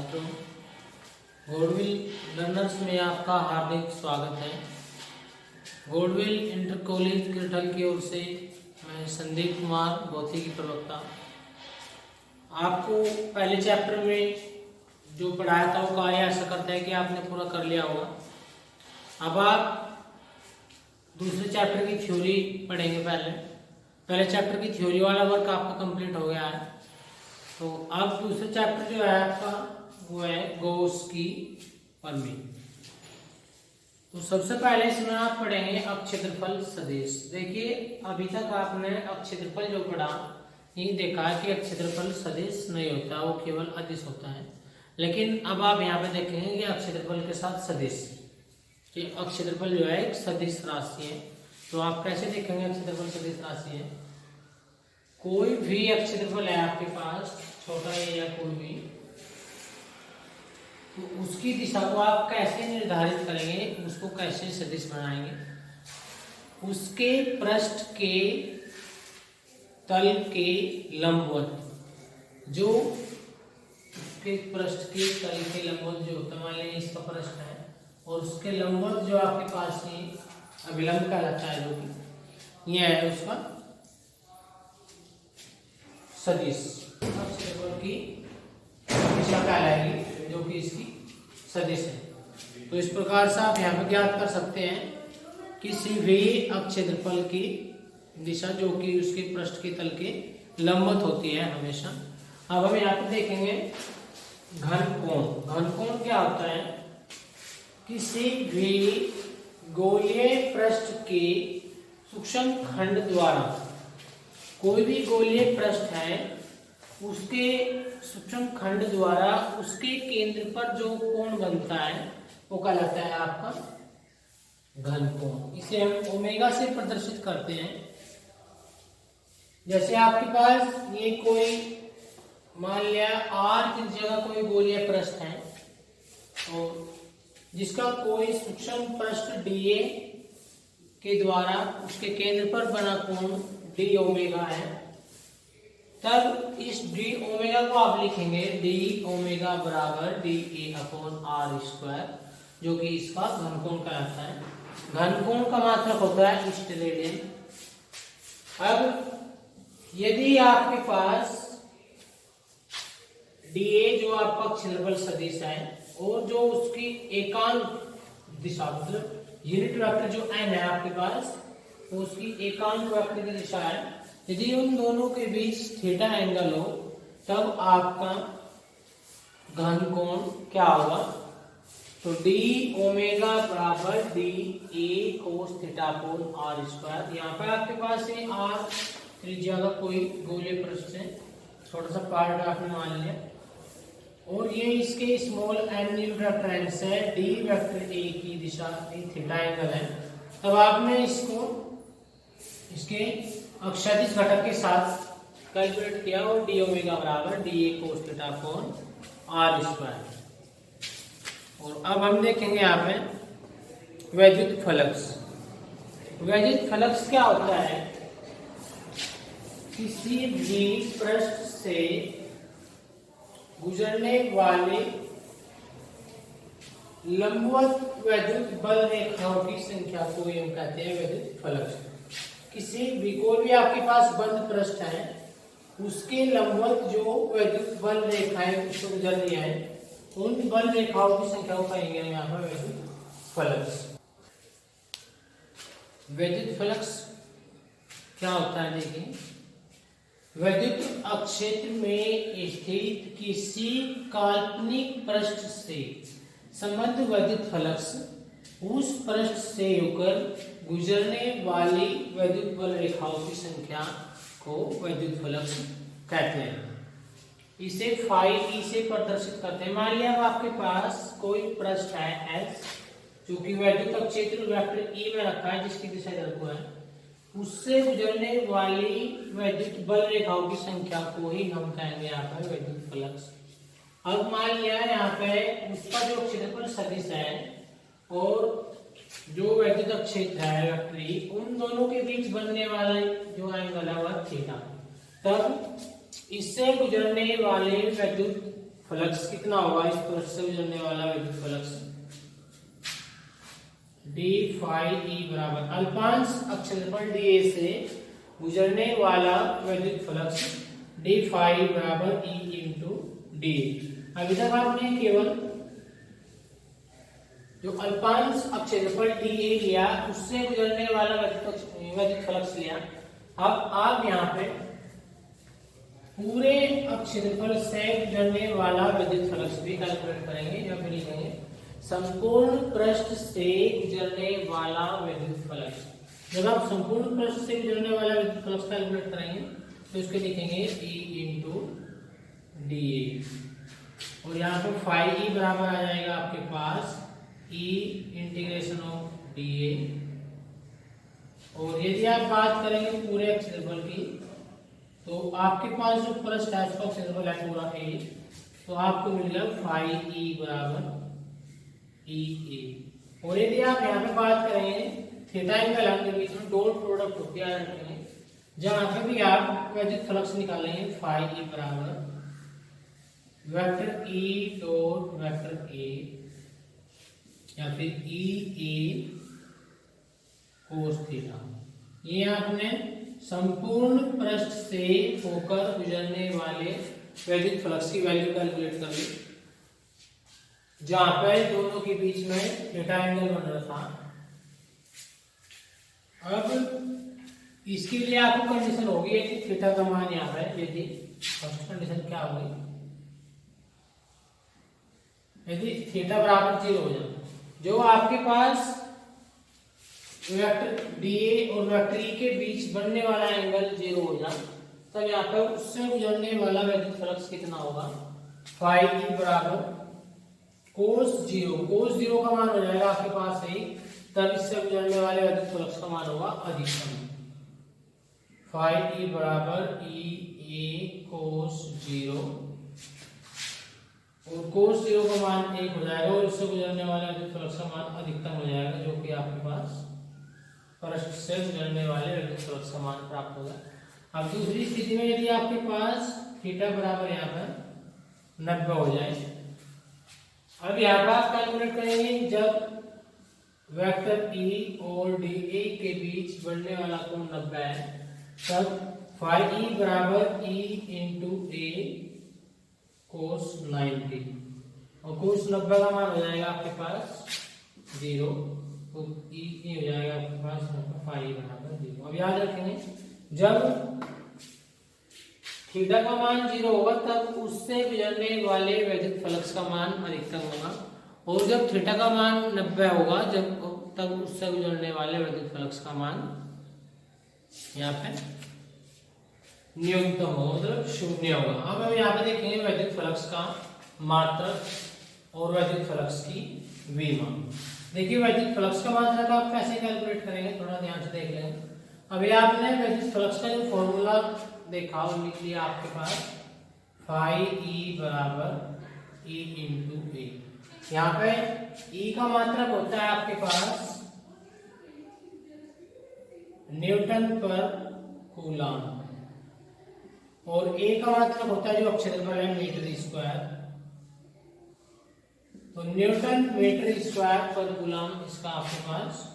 छात्रों, goodwill learners में आपका हार्दिक स्वागत है। गुडविल इंटर कॉलेज किरटल की ओर से मैं संदीप कुमार भौतिकी प्रवक्ता आपको पहले चैप्टर में जो पढ़ाया था वो कार्य ऐसा करता है कि आपने पूरा कर लिया होगा। अब आप दूसरे चैप्टर की थ्योरी पढ़ेंगे। पहले चैप्टर की थ्योरी वाला वर्क आपका कंप्लीट हो गया है, तो अब दूसरा चैप्टर जो है आपका वो है गॉस की प्रमेय। तो सबसे पहले इसमें आप पढ़ेंगे अक्षेत्रफल सदिश। देखिए अभी तक आपने अक्षेत्रफल जो पढ़ा ये देखा है कि अक्षेत्रफल सदिश नहीं होता, वो केवल अदिश होता है। लेकिन अब आप यहाँ पे देखेंगे कि अक्षेत्रफल के साथ सदिश, कि अक्षेत्रफल जो है एक सदिश राशि है। तो आप कैसे देखेंगे अक्षेत्रफल सदिश राशि है? कोई भी अक्षेत्रफल है आपके पास, छोटा या कोई भी, तो उसकी दिशा को आप कैसे निर्धारित करेंगे, उसको कैसे सदिश बनाएंगे? उसके पृष्ठ के तल के लंबवत, जो उसके पृष्ठ के तल के लंबवत जो होता है, मान लीजिए इसका पृष्ठ है और उसके लंबवत जो आपके पास ये अभिलंब कहलाता है, जो कि यह है उसका सदिश। अक्षेत्रफल की दिशा कहलाएगी जो कि इसकी सदिश है। तो इस प्रकार से आप यहाँ पे ज्ञात कर सकते हैं किसी भी अक्षेत्रफल की दिशा जो कि उसके पृष्ठ के तल के लंबवत होती है हमेशा। अब हम यहाँ पे देखेंगे घनकोण। घनकोण क्या होता है? किसी भी गोलीय पृष्ठ के सूक्ष्म खंड द्वारा, कोई भी गोलीय पृष्ठ है उसके सूक्ष्म खंड द्वारा उसके केंद्र पर जो कोण बनता है वो कहलाता है आपका घनकोण। इसे हम ओमेगा से प्रदर्शित करते हैं। जैसे आपके पास ये कोई मान लिया आर की जगह कोई गोलीय पृष्ठ है और जिसका कोई सूक्ष्म पृष्ठ डीए के द्वारा उसके केंद्र पर बना कोण डी ओमेगा है, तब इस डी ओमेगा को आप लिखेंगे डी ओमेगा बराबर D A upon R square, जो कि इसका घनकोण कहलाता है। घनकोण का मात्रक होता है स्टेरेडियन। अब यदि आपके पास डी ए जो आपका क्षेत्रफल सदिश है और जो उसकी एकांक दिशा मतलब यूनिट वेक्टर जो n है आपके पास, तो उसकी एकांक वेक्टर की दिशा है, यदि उन दोनों के बीच थीटा एंगल हो तब आपका घनकोण क्या होगा? तो डी ओमेगा बराबर D A cos theta upon R square. यहाँ पर आपके पास है आर त्रिज्या का कोई गोलीय पृष्ठ है, छोटा सा पार्ट आपने मान लिया, और ये इसके small N unit vector N से डी वेक्टर ए की दिशा थीटा एंगल है। तब आपने इसको इसके अक्षैतिज घटक के साथ कैलकुलेट किया और डी ओमेगा बराबर D A cos theta upon R square. और अब हम देखेंगे यहाँ पे वैद्युत फ्लक्स। वैद्युत फ्लक्स क्या होता है? किसी भी पृष्ठ से गुजरने वाले लंबवत वैद्युत बल रेखाओं की संख्या को हम कहते हैं वैद्युत फ्लक्स। किसी भी कोई भी आपके पास बंद पृष्ठ है उसके लंबवत जो वैद्युत बल रेखाएं उसको गुजर रही है, उन बल रेखाओं की संख्या को कहेंगे हम यहाँ पर वैद्युत फ्लक्स। वैद्युत फ्लक्स क्या होता है? देखिए, वैद्युत अक्षेत्र में स्थित किसी काल्पनिक पृष्ठ से संबद्ध वैद्युत फ्लक्स उस पृष्ठ से होकर गुजरने वाली वैद्युत बल रेखाओं की संख्या को वैद्युत फ्लक्स कहते हैं। इसे फाई ई से प्रदर्शित करते हैं। मान लिया आपके पास कोई पृष्ठ है एस, जो कि वैद्युत क्षेत्र वेक्टर ई में रखा है जिसकी दिशा इधर को है, उससे गुजरने वाली वैद्युत बल रेखाओं की संख्या को ही हम कहेंगे यहाँ पर वैद्युत फ्लक्स। अब मान लिया यहाँ पे उसका जो क्षेत्रफल सदिश है और जो वैद्युत क्षेत्र है वेक्टर ई, उन दोनों के बीच बनने वाला जो एंगल है वह थीटा। तब इससे गुजरने वाले वैद्युत फ्लक्स कितना होगा इस पृष्ठ से गुजरने वाला विद्युत फ्लक्स डी फाई ई बराबर अल्पांश अक्षेत्रफल डी ए से गुजरने वाला विद्युत फ्लक्स डी फाई बराबर ई इंटू डी। अभी तक आपने केवल जो अल्पांश अक्षेत्रफल डी ए लिया उससे गुजरने वाला विद्युत फ्लक्स लिया। अब आप यहाँ पे पूरे अक्षेत्रफल से गुजरने वाला विद्युत फ्लक्स भी कैलकुलेट करेंगे या फिर लिखेंगे संपूर्ण पृष्ठ से गुजरने वाला विद्युत फ्लक्स। जब आप संपूर्ण पृष्ठ से गुजरने वाला विद्युत फ्लक्स कैलकुलेट करेंगे तो इसके लिखेंगे E इंटू डी ए और यहाँ पे फाई ई बराबर आ जाएगा आपके पास E integration of D A. और यदि आप बात करेंगे पूरे क्षेत्रफल की तो आपके पास जो पृष्ठ है उसका क्षेत्रफल है पूरा ए, तो आपको मिल गया फाई ई बराबर ई ए। और यदि आप यहाँ पे बात करेंगे थीटा एंगल के बीच में डॉट प्रोडक्ट होती है रखेंगे, जहाँ पे भी आप विद्युत फ्लक्स निकालेंगे फाई ई बराबर vector E dot vector A या फिर ई ए कोस थीटा। ये आपने संपूर्ण पृष्ठ से होकर गुजरने वाले वैद्युत फ्लक्स की वैल्यू कैलकुलेट कर ली, जहां पर दोनों के बीच में थीटा एंगल बन रहा था। अब इसके लिए आपको कंडीशन होगी कि थीटा का मान यहाँ है। यदि फर्स्ट कंडीशन क्या होगी, यदि थीटा बराबर 0 हो जाए, जो आपके पास वेक्टर डी ए और वेक्टर ई के बीच बनने वाला एंगल 0 हो जाए, तब यहाँ पर उससे गुजरने वाला वैद्युत फ्लक्स कितना होगा फाई ई बराबर कोस 0। कोस 0 का मान हो जाएगा आपके पास 1, तब इससे गुजरने वाले वैद्युत फ्लक्स का मान होगा अधिकतम फाई ई बराबर ई ए कोस 0 और कोस 0 का मान 1 हो जाएगा और इससे गुजरने वाले विद्युत फ्लक्स का मान अधिकतम हो जाएगा, जो कि आपके पास पृष्ठ से गुजरने वाले विद्युत फ्लक्स का मान प्राप्त होगा। अब दूसरी स्थिति में यदि आपके पास थीटा बराबर यहाँ पर 90 हो जाए, अब यहाँ पर आप कैलकुलेट करेंगे जब वेक्टर ई और डी ए के बीच बनने वाला कोण 90 है, तब फाई ई बराबर ई इंटू ए कोस 90 और कोस 90 का मान हो जाएगा आपके पास 0, तो ई हो जाएगा आपके पास फाई बराबर 0। अब याद रखेंगे जब थीटा का मान 0 होगा तब उससे गुजरने वाले वैद्युत फ्लक्स का मान अधिकतम होगा, और जब थीटा का मान 90 होगा तब उससे गुजरने वाले वैद्युत फ्लक्स का मान यहाँ पे न्यूनतम होगा, मतलब 0 होगा। अब हम यहाँ पे देखेंगे वैद्युत फ्लक्स का मात्रक और वैद्युत फ्लक्स की विमा। देखिए वैद्युत फ्लक्स का मात्रक आप कैसे कैलकुलेट करेंगे, थोड़ा ध्यान से देख लेंगे। अभी आपने वैद्युत फ्लक्स का जो फॉर्मूला देखा और लिख लिया आपके पास फाई ई बराबर ई इंटू ए। यहाँ पे ई का मात्रक होता है आपके पास न्यूटन पर कूलम और ए का मात्रक होता है जो क्षेत्रफल है मीटर स्क्वायर, तो न्यूटन मीटर स्क्वायर पर कूलम इसका आपके पास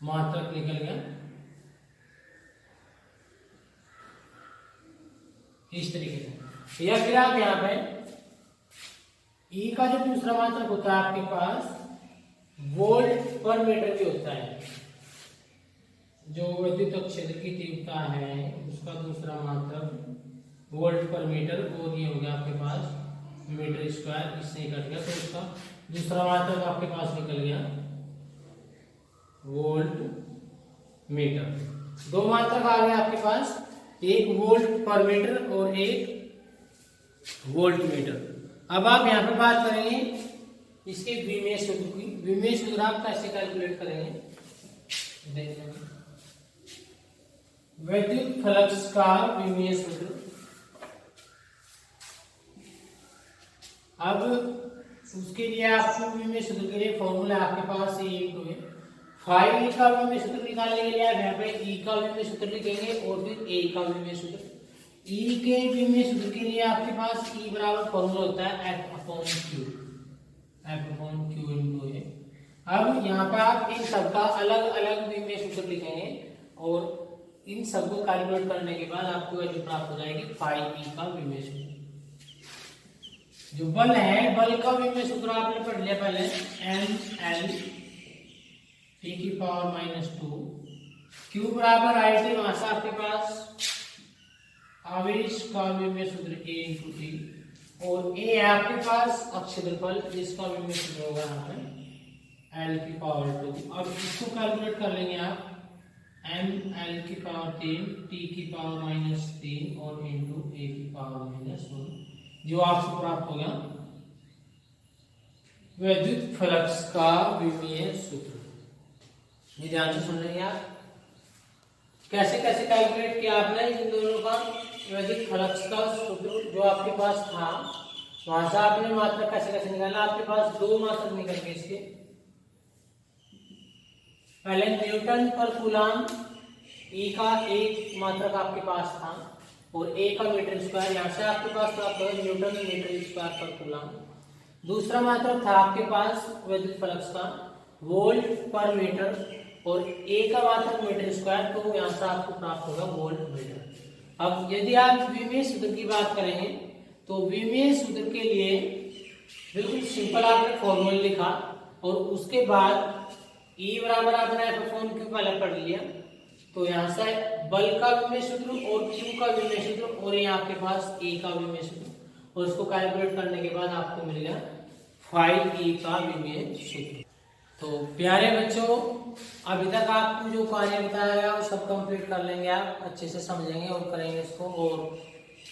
मात्रक निकल गया इस तरीके से। या फिर आप यहाँ पे ई का जो दूसरा मात्रक होता है आपके पास वोल्ट पर मीटर भी होता है, जो विद्युत क्षेत्र की तीव्रता है उसका दूसरा मात्रक वोल्ट पर मीटर, और ये हो गया आपके पास मीटर स्क्वायर, इससे ही कट गया, तो उसका दूसरा मात्रक आपके पास निकल गया वोल्ट मीटर। दो मात्रक आ गए आपके पास, एक वोल्ट पर मीटर और एक वोल्ट मीटर। अब आप यहाँ पे बात करेंगे इसके विमेय सूत्र की। विमेय सूत्र आप कैसे कैलकुलेट करेंगे, देखेंगे विद्युत फ्लक्स का विमेय सूत्र। अब उसके लिए आपको विमेय सूत्र के लिए फॉर्मूला आपके पास ये है, फाई ई का विमेय सूत्र निकालने के लिए आप यहाँ पे ई का विमेय सूत्र लिखेंगे और फिर ए का विमेय सूत्र। E के विमीय सूत्र के लिए आपके पास E बराबर फॉर्मूला होता है F/Q, F/Q into A। अब यहाँ पे आप इन सबका अलग अलग विमीय सूत्र लिखेंगे और इन सबको कैलकुलेट करने के बाद आपको वैल्यू प्राप्त हो जाएगी फाई E का विमीय सूत्र। जो बल है, बल का विमीय सूत्र आपने पढ़ लिया पहले, Ml T⁻²। Q बराबर IT, वहां से आपके पास आवेश का विमीय सूत्र A × T, और A है आपके पास अक्ष क्षेत्रफल, जिसका विमीय सूत्र होगा यहाँ पे L⁻²। अब इसको कैलकुलेट कर लेंगे आप, Ml⁻3 T⁻³ और इंटू A⁻⁻1, जो आपको प्राप्त हो गया वैद्युत फ्लक्स का विमीय सूत्र। ये ध्यान से सुन लेंगे आप, कैसे कैसे कैलकुलेट किया आपने इन दोनों का वैद्युत फ्लक्स का सूत्र जो आपके पास था, वहां से आपने मात्रक कैसे कैसे निकाला। आपके पास दो मात्रक निकल गए इसके, पहले न्यूटन पर कूलाम E का एक मात्रक आपके पास था और A का मीटर स्क्वायर, यहाँ से आपके पास प्राप्त हुआ न्यूटन मीटर स्क्वायर पर कूलाम। दूसरा मात्रक था आपके पास वैद्युत फ्लक्स का वोल्ट पर मीटर और A का मात्रक मीटर स्क्वायर, तो यहाँ से आपको प्राप्त होगा वोल्ट मीटर। अब यदि आप विमीय सूत्र की बात करेंगे तो विमीय सूत्र के लिए बिल्कुल सिंपल आपने फॉर्मूला लिखा और उसके बाद E बराबर आपने F/Q पहले पढ़ लिया, तो यहाँ से बल का विमीय सूत्र और Q का विमीय सूत्र और यहाँ आपके पास A का विमीय सूत्र, और इसको कैलकुलेट करने के बाद आपको मिल गया फाई E का विमीय सूत्र। तो प्यारे बच्चों, अभी तक आपको जो कार्य बताया गया वो सब कंप्लीट कर लेंगे, आप अच्छे से समझेंगे और करेंगे इसको, और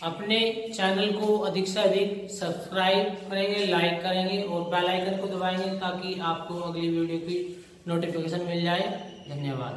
अपने चैनल को अधिक से अधिक सब्सक्राइब करेंगे, लाइक करेंगे और बेल आइकन को दबाएंगे ताकि आपको अगली वीडियो की नोटिफिकेशन मिल जाए। धन्यवाद।